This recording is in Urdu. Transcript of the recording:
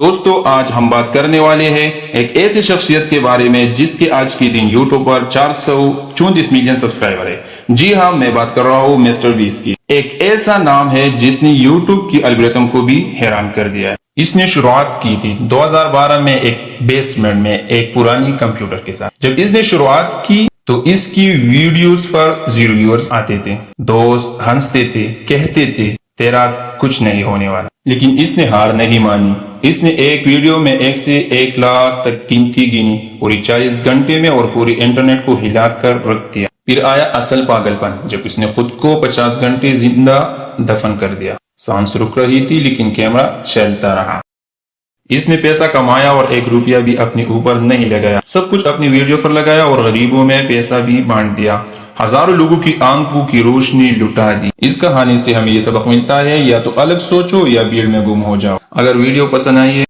دوستو آج ہم بات کرنے والے ہیں ایک ایسی شخصیت کے بارے میں جس کے آج کے دن یوٹیوب پر 434 ملین سبسکرائبر ہے۔ جی ہاں، میں بات کر رہا ہوں مسٹر بیسٹ کی۔ ایک ایسا نام ہے جس نے یوٹیوب کی الگورتھم کو بھی حیران کر دیا ہے۔ اس نے شروعات کی تھی 2012 میں ایک بیسمنٹ میں ایک پرانی کمپیوٹر کے ساتھ۔ جب اس نے شروعات کی تو اس کی ویڈیوز پر 0 ویورز آتے تھے، دوست ہنستے تھے، کہتے تھے تیرا کچھ نہیں ہونے والا، لیکن اس نے ہار نہیں مانی۔ اس نے ایک ویڈیو میں 1 سے 1 لاکھ تک گنتی گنی، پوری 40 گھنٹے میں، اور پوری انٹرنیٹ کو ہلا کر رکھ دیا۔ پھر آیا اصل پاگل پن، جب اس نے خود کو 50 گھنٹے زندہ دفن کر دیا۔ سانس رک رہی تھی لیکن کیمرہ چلتا رہا۔ اس نے پیسہ کمایا اور 1 روپیہ بھی اپنے اوپر نہیں لگایا، سب کچھ اپنی ویڈیو پر لگایا اور غریبوں میں پیسہ بھی بانٹ دیا، ہزاروں لوگوں کی آنکھوں کی روشنی لٹا دی۔ اس کہانی سے ہمیں یہ سبق ملتا ہے، یا تو الگ سوچو یا بھیڑ میں گم ہو جاؤ۔ اگر ویڈیو پسند آئی ہے